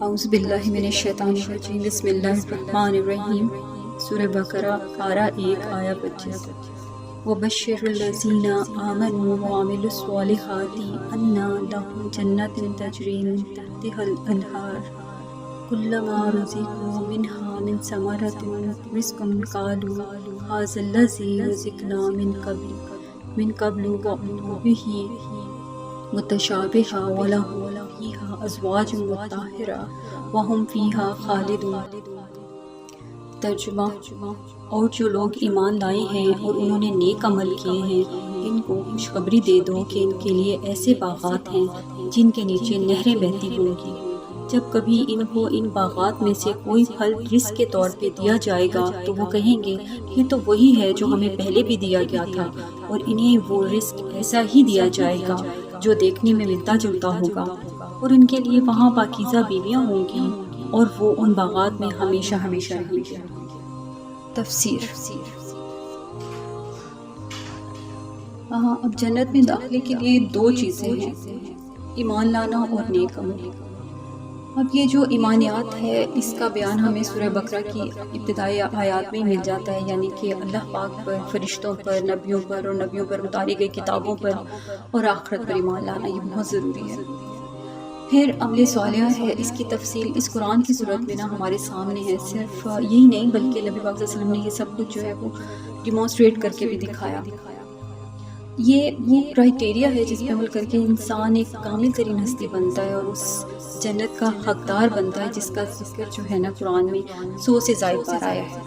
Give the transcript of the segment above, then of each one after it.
اعوذ باللہ من الشیطان الرجیم، بسم اللہ الرحمن الرحیم۔ سورہ بقرہ پارہ 1 آیا 25۔ وَبَشِّرِ الَّذِينَ آمَنُوا وَعَمِلُوا الصَّالِحَاتِ أَنَّ لَهُمْ جَنَّاتٍ تَجْرِي مِن تَحْتِهَا الْأَنْهَارُ كُلَّمَا رُزِقُوا مِنْهَا مِن ثَمَرَةٍ رِزْقًا قَالُوا هَٰذَا الَّذِي رُزِقْنَا مِن قَبْلُ وَأُتُوا بِهِ متشابہا وَلَهُمْ فِيهَا أَزْوَاجٌ مُطَہَّرَةٌ وَهُمْ فِيهَا خَالِدُونَ۔ ترجمہ: اور جو لوگ ایمان لائے ہیں اور انہوں نے نیک عمل کیے ہیں، ان کو خوشخبری دے دو کہ ان کے لیے ایسے باغات ہیں جن کے نیچے نہریں بہتی ہوں گی۔ جب کبھی ان کو ان باغات میں سے کوئی پھل رزق کے طور پہ دیا جائے گا تو وہ کہیں گے یہ تو وہی ہے جو ہمیں پہلے بھی دیا گیا تھا، اور انہیں وہ رزق ایسا ہی دیا جائے گا جو دیکھنے میں ملتا جلتا ہوگا، اور ان کے لیے وہاں پاکیزہ بیویاں ہوں گی اور وہ ان باغات میں ہمیشہ ہمیشہ رہیں گے۔ تفسیر۔ اب جنت میں داخلے کے لیے 2 چیزیں ہیں، ایمان لانا اور نیک عمل۔ اب یہ جو ایمانیات ہے اس کا بیان ہمیں سورہ بقرہ کی ابتدائی آیات میں مل جاتا ہے، یعنی کہ اللہ پاک پر، فرشتوں پر، نبیوں پر اور نبیوں پر اتاری گئی کتابوں پر اور آخرت پر ایمان لانا یہ بہت ضروری ہے۔ پھر عمل صالح ہے، اس کی تفصیل اس قرآن کی صورت میں ہمارے سامنے ہے۔ صرف یہی نہیں بلکہ نبی پاک صلی اللہ علیہ وسلم نے یہ سب کچھ جو ہے وہ ڈیمانسٹریٹ کر کے بھی دکھایا۔ یہ وہ کرائٹیریا ہے جس پہ عمل کر کے انسان ایک کامل ترین ہستی بنتا ہے اور اس جنت کا حقدار بنتا ہے جس کا ذکر جو ہے نا قرآن میں 100 سے زائد بار آیا ہے۔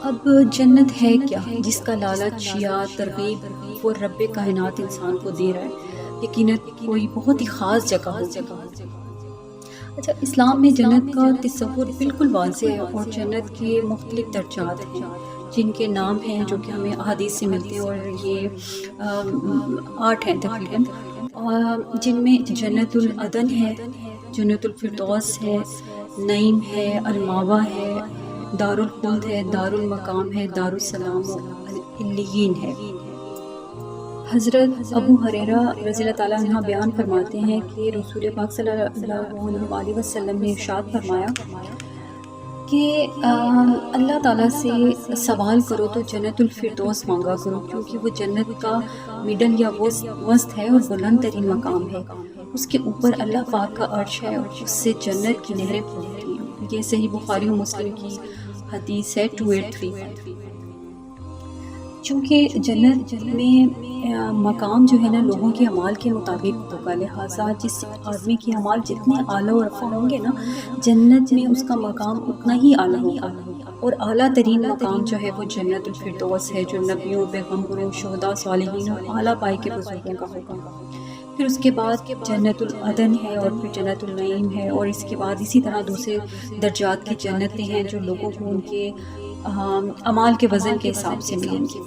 اب جنت ہے کیا جس کا لالچ یا ترغیب وہ رب کائنات انسان کو دے رہا ہے؟ یقیناً کوئی بہت ہی خاص جگہ ہوگی۔ اچھا، اسلام میں جنت کا تصور بالکل واضح ہے اور جنت کے مختلف درجات ہیں جن کے نام ہیں جو کہ ہمیں احادیث سے ملتے ہیں، اور یہ 8 ہیں تقریباً، جن میں جنت العدن ہے، جنت الفردوس ہے، نعیم ہے، الماوا ہے، دار الخلد ہے، دار المقام ہے، دار السلام و علیین ہے۔ حضرت ابو ہریرہ رضی اللہ تعالیٰ عنہ بیان فرماتے ہیں کہ رسول پاک صلی اللہ علیہ وسلم نے ارشاد فرمایا کہ اللہ تعالیٰ سے سوال کرو تو جنت الفردوس مانگا کرو، کیونکہ وہ جنت کا مڈل یا وسط ہے اور بلند ترین مقام ہے۔ اس کے اوپر اللہ پاک کا عرش ہے اور اس سے جنت کی نہریں پھولتی ہیں۔ یہ صحیح بخاری و مسلم کی حدیث ہے 283۔ چونکہ جنت میں مقام جو ہے نا لوگوں کے اعمال کے مطابق ہوگا، لہٰذا جس آدمی کے اعمال جتنے اعلیٰ و رفع ہوں گے نا جنت میں اس کا مقام اتنا ہی اعلیٰ ہوگا، اور اعلیٰ ترین مقام جو ہے وہ جنت الفردوس ہے جو نبیوں، پیغمبروں، شہداء، صالحین اور اعلیٰ پائے کے بزرگوں کا ہوگا۔ پھر اس کے بعد جنت العدن ہے اور پھر جنت النعیم ہے، اور اس کے بعد اسی طرح دوسرے درجات کی جنتیں ہیں جو لوگوں کو ان کے اعمال کے وزن کے حساب سے ملیں گی۔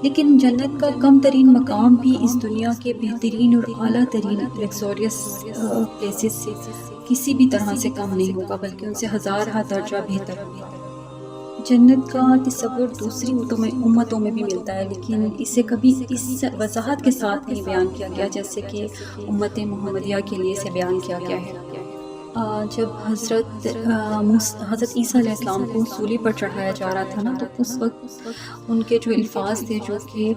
لیکن جنت کا کم ترین مقام بھی اس دنیا کے بہترین اور اعلیٰ ترین لیکسوریس پلیسز سے کسی بھی طرح سے کم نہیں ہوگا، بلکہ ان سے 1000 درجہ بہتر ہوگا۔ جنت کا تصور دوسری امتوں میں بھی ملتا ہے، لیکن اسے کبھی اس وضاحت کے ساتھ نہیں بیان کیا گیا جیسے کہ امت محمدیہ کے لیے اسے بیان کیا گیا ہے۔ جب حضرت عیسیٰ علیہ السلام کو سولی پر چڑھایا جا رہا تھا نا، تو اس وقت ان کے جو الفاظ تھے جو کہ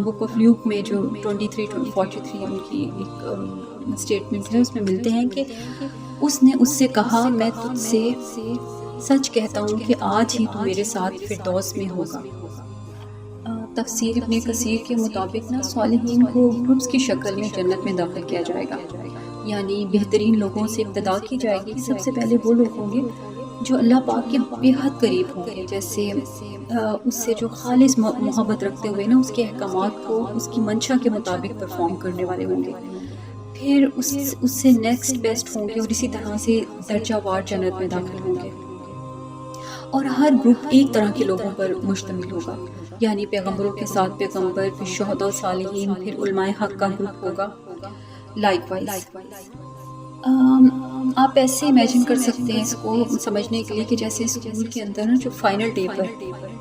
بک آف لیوک میں جو 23-43 ان کی ایک اسٹیٹمنٹ ہے اس میں ملتے ہیں کہ اس نے اس سے کہا میں تجھ سے سچ کہتا ہوں کہ آج ہی تو میرے ساتھ فردوس میں ہوگا۔ تفسیر ابن کثیر کے مطابق نا صالحین کو گروپس کی شکل میں جنت میں داخل کیا جائے گا، یعنی بہترین لوگوں سے ابتدا کی جائے گی۔ سب سے پہلے وہ لوگ ہوں گے جو اللہ پاک کے بے حد قریب ہوں گے، جیسے اس سے جو خالص محبت رکھتے ہوئے نا اس کے احکامات کو اس کی منشا کے مطابق پرفارم کرنے والے ہوں گے۔ پھر اس سے نیکسٹ بیسٹ ہوں گے اور اسی طرح سے درجہ وار جنت میں داخل ہوں گے، اور ہر گروپ ایک طرح کے لوگوں پر مشتمل ہوگا، یعنی پیغمبروں کے ساتھ پیغمبر، پھر شہداء، صالحین، پھر علماء حق کا گروپ ہوگا۔ لائک وائز آپ ایسے امیجن کر سکتے ہیں اس کو سمجھنے کے لیے کہ جیسے اسکول کے اندر نا جو فائنل ڈے پر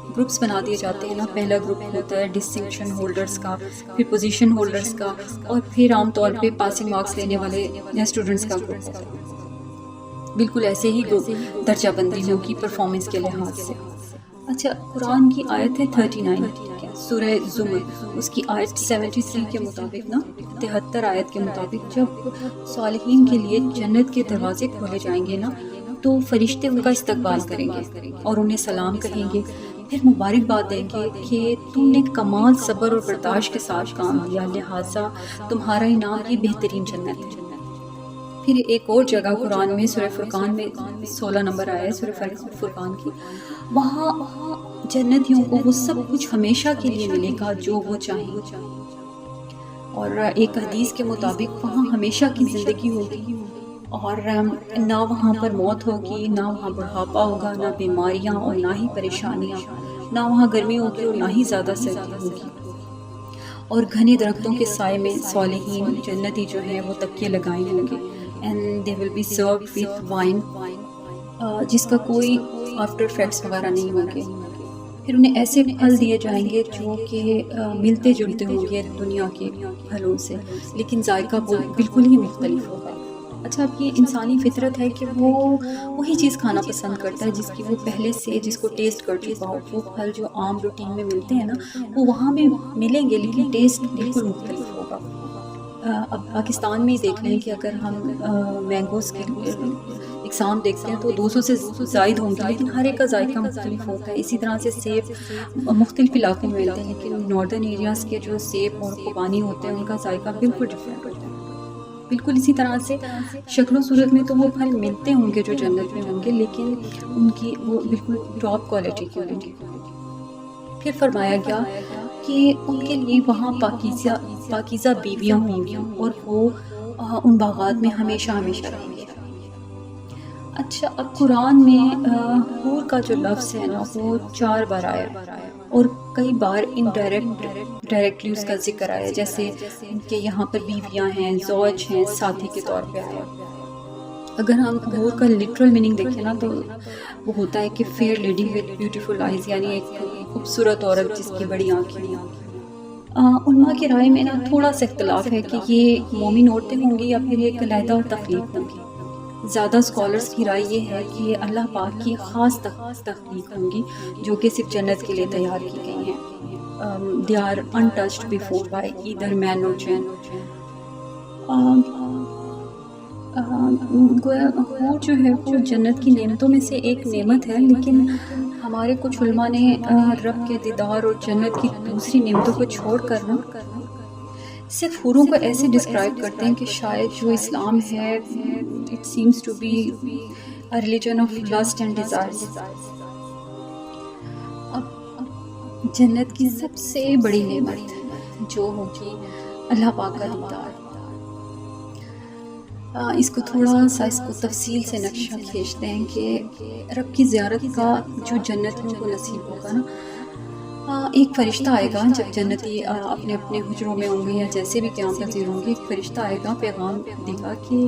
گروپس بنا دیے جاتے ہیں نا، پہلا گروپ ہوتا ہے ڈسٹنکشن ہولڈرز کا، پھر پوزیشن ہولڈرز کا، اور پھر عام طور پہ پاسنگ مارکس لینے والے اسٹوڈنٹس کا گروپ ہوتا ہے۔ بالکل ایسے ہی درجہ بندی ہوگی پرفارمنس کے لحاظ سے۔ اچھا، قرآن کی آیت ہے 39 سورہ زمر، اس کی آیت 73 کے مطابق نا، 73 آیت کے مطابق جب صالحین کے لیے جنت کے دروازے کھولے جائیں گے نا تو فرشتے ان کا استقبال کریں گے اور انہیں سلام کہیں گے، پھر مبارکباد دیں گے کہ تم نے کمال صبر اور برداشت کے ساتھ کام کیا، لہٰذا تمہارا انعام یہ بہترین جنت ہے۔ پھر ایک اور جگہ قرآن میں سورہ فرقان میں 16 نمبر آیا ہے سورہ فرقان کی، وہاں جنتیوں کو وہ سب کچھ ہمیشہ کے لیے ملے گا جو وہ چاہیں، اور ایک حدیث کے مطابق وہاں ہمیشہ کی زندگی ہوگی، اور نہ وہاں پر موت ہوگی، نہ وہاں بڑھاپا ہوگا، نہ بیماریاں اور نہ ہی پریشانیاں، نہ وہاں گرمی ہوگی اور نہ ہی زیادہ سردی ہوگی، اور گھنے درختوں کے سائے میں صالحین جنتی جو ہیں وہ تکیے لگائے ہوں گے، and they will be served with wine جس کا کوئی آفٹر افیکٹس وغیرہ نہیں ہوں گے۔ پھر انہیں ایسے پھل دیے جائیں گے جو کہ ملتے جلتے ہوں گے دنیا کے پھلوں سے، لیکن ذائقہ بالکل ہی مختلف ہوگا۔ اچھا، اب یہ انسانی فطرت ہے کہ وہ وہی چیز کھانا پسند کرتا ہے جس کی وہ پہلے سے جس کو ٹیسٹ کر چکا ہو۔ وہ پھل جو عام روٹین میں ملتے ہیں نا وہ وہاں بھی ملیں گے، لیکن ٹیسٹ بالکل مختلف ہوگا۔ اب پاکستان میں ہی دیکھ لیں کہ اگر ہم مینگوز کے اقسام دیکھتے ہیں تو 200 سے زائد ہوں گے، لیکن ہر ایک کا ذائقہ مختلف ہوتا ہے۔ اسی طرح سے سیب مختلف علاقوں میں ملتے ہیں، لیکن ناردرن ایریاز کے جو سیب اور خوبانی ہوتے ہیں ان کا ذائقہ بالکل ڈفرینٹ ہوتا ہے۔ بالکل اسی طرح سے شکل و صورت میں تو وہ پھل ملتے ہوں گے جو جنت میں ہوں گے، لیکن ان کی وہ بالکل ٹاپ کوالٹی کے ہوں گے۔ پھر فرمایا گیا کہ ان کے لیے وہاں پاکیزہ بیویاں ہوں گی اور وہ ان باغات میں ہمیشہ ہمیشہ رہیں گے۔ اچھا، اب قرآن میں حور کا جو لفظ ہے نا وہ 4 بار آیا، اور کئی بار ڈائریکٹلی اس کا ذکر آیا، جیسے کہ یہاں پر بیویاں ہیں، زوج ہیں، ساتھی کے طور پہ آیا۔ اگر ہم حور کا لٹرل میننگ دیکھیں نا تو وہ ہوتا ہے کہ fair lady with beautiful eyes, یعنی ایک خوبصورت عورت جس کی بڑی آنکھیں ہیں۔ علماء کی رائے میں نا تھوڑا سا اختلاف ہے کہ یہ مومن عورتیں ہوں گی یا پھر ایک علیحدہ تخلیق ہوں گی۔ زیادہ اسکالرس کی رائے یہ ہے کہ یہ اللہ پاک کی خاص تخلیق ہوں گی جو کہ صرف جنت کے لیے تیار کی گئی ہیں۔ they are untouched before by either man or jinn۔ وہ جو ہے وہ جنت کی نعمتوں میں سے ایک نعمت ہے، لیکن ہمارے کچھ علماء نے رب کے دیدار اور جنت کی دوسری نعمتوں کو چھوڑ کر نا صرف حوروں کو ایسے ڈسکرائب کرتے ہیں کہ شاید جو اسلام ہے it seems to be a religion of lust and desires۔ اب جنت کی سب سے بڑی نعمت جو ہوگی اللہ پاک کا دیدار۔ اس کو تھوڑا سا اس کو تفصیل سے نقشہ کھینچتے ہیں کہ رب کی زیارت کا جو جنتیوں کو نصیب ہوگا نا، ایک فرشتہ آئے گا جب جنتی اپنے اپنے حجروں میں ہوں گے یا جیسے بھی قیام پذیر ہوں گے، ایک فرشتہ آئے گا، پیغام دے گا کہ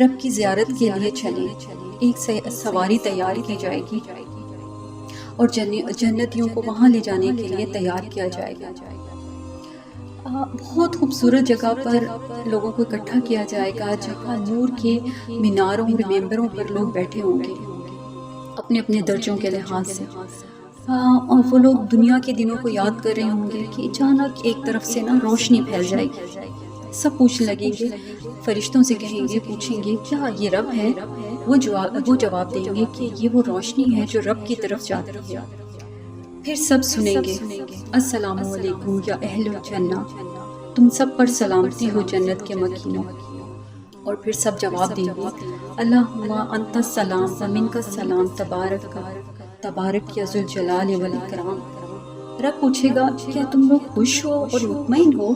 رب کی زیارت کے لیے چلیں، ایک سواری تیار کی جائے گی اور جنتیوں کو وہاں لے جانے کے لیے تیار کیا جائے گا۔ بہت خوبصورت جگہ پر لوگوں کو اکٹھا کیا جائے گا، جہاں نور کے میناروں اور ممبروں پر لوگ بیٹھے ہوں گے اپنے اپنے درجوں کے لحاظ سے، اور وہ لوگ دنیا کے دنوں کو یاد کر رہے ہوں گے کہ اچانک ایک طرف سے نا روشنی پھیل جائے گی۔ سب پوچھنے لگیں گے، فرشتوں سے کہیں گے، پوچھیں گے کیا یہ رب ہے؟ وہ جواب دیں گے کہ یہ وہ روشنی ہے جو رب کی طرف جاتی ہے۔ پھر سب سنیں گے، السلام علیکم یا اہل الجنہ، تم سب پر سلامتی ہو جنت کے مکینوں۔ اور پھر سب جواب دیں گے، اللہم انت السلام و منک السلام تبارک یا ذوالجلال والاکرام۔ رب پوچھے گا کیا تم لوگ خوش ہو اور مطمئن ہو؟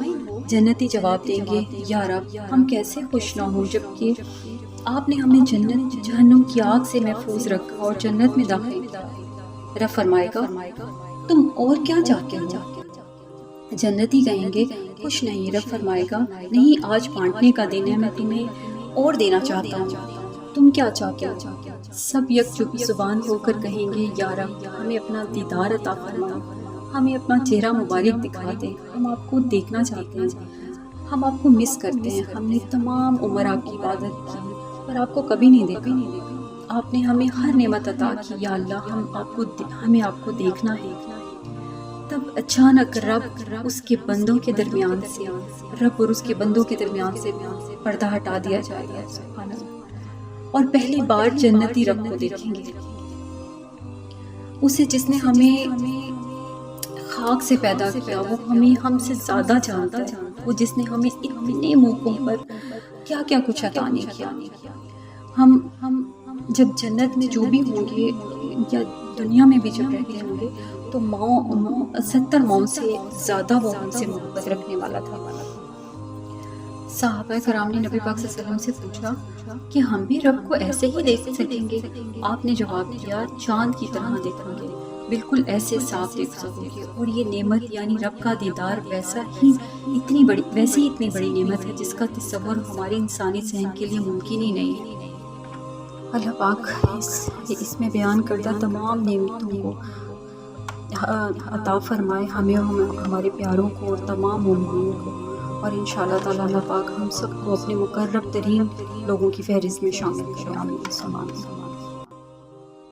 جنتی جواب دیں گے، یا رب ہم کیسے خوش نہ ہوں جبکہ آپ نے ہمیں جہنم کی آگ سے محفوظ رکھا اور جنت میں داخل کیا۔ رب فرمائے گا تم اور کیا چاہتے ہو؟ جنتی کہیں گے خوش نہیں۔ رب فرمائے گا نہیں، آج بانٹنے کا دن ہے، میں تمہیں اور دینا چاہتا ہوں۔ تم کیا چاہتے ہو؟ سب یک زبان ہو کر کہیں گے یا رب ہمیں اپنا دیدار عطا فرما، ہمیں اپنا چہرہ مبارک دکھا دے، ہم آپ کو دیکھنا چاہتے ہیں، ہم آپ کو مس کرتے ہیں، ہم نے تمام عمر آپ کی عبادت کی پر آپ کو کبھی نہیں دیکھا، آپ نے ہمیں ہر نعمت عطا کی، یا اللہ ہمیں آپ کو دیکھنا ہے۔ تب اچانک رب اس کے بندوں کے درمیان سے پردہ ہٹا دیا جائے گا، سبحان اللہ، اور پہلی بار جنتی رب کو دیکھیں گے، اسے جس نے ہمیں خاک سے پیدا کیا، وہ ہم سے زیادہ جانتا ہے، وہ جس نے ہمیں اتنے موقعوں پر کیا کیا کچھ عطا نہیں کیا۔ ہم جب جنت میں جو بھی ہوں گے یا دنیا میں بھی جب رہتے ہوں گے تو 70 ماؤں سے زیادہ وہ ہم سے محبت رکھنے والا تھا۔ صحابہ کرام نے نبی پاک صلی اللہ علیہ وسلم سے پوچھا کہ ہم بھی رب کو ایسے ہی دیکھ سکیں گے؟ آپ نے جواب دیا، چاند کی طرح دیکھیں گے، بالکل ایسے صاف دیکھ سکو گے، اور یہ نعمت یعنی رب کا دیدار ویسے ہی اتنی بڑی نعمت ہے جس کا تصور ہمارے انسانی ذہن کے لیے ممکن ہی نہیں ہے۔ اللہ پاک اس میں بیان کردہ تمام نعمتوں کو عطا فرمائے، ہمیں اور ہمارے پیاروں کو اور تمام مومنوں کو، اور انشاءاللہ تعالی اللہ پاک ہم سب کو اپنے مقرب ترین لوگوں کی فہرست میں شامل کرے۔ آمین۔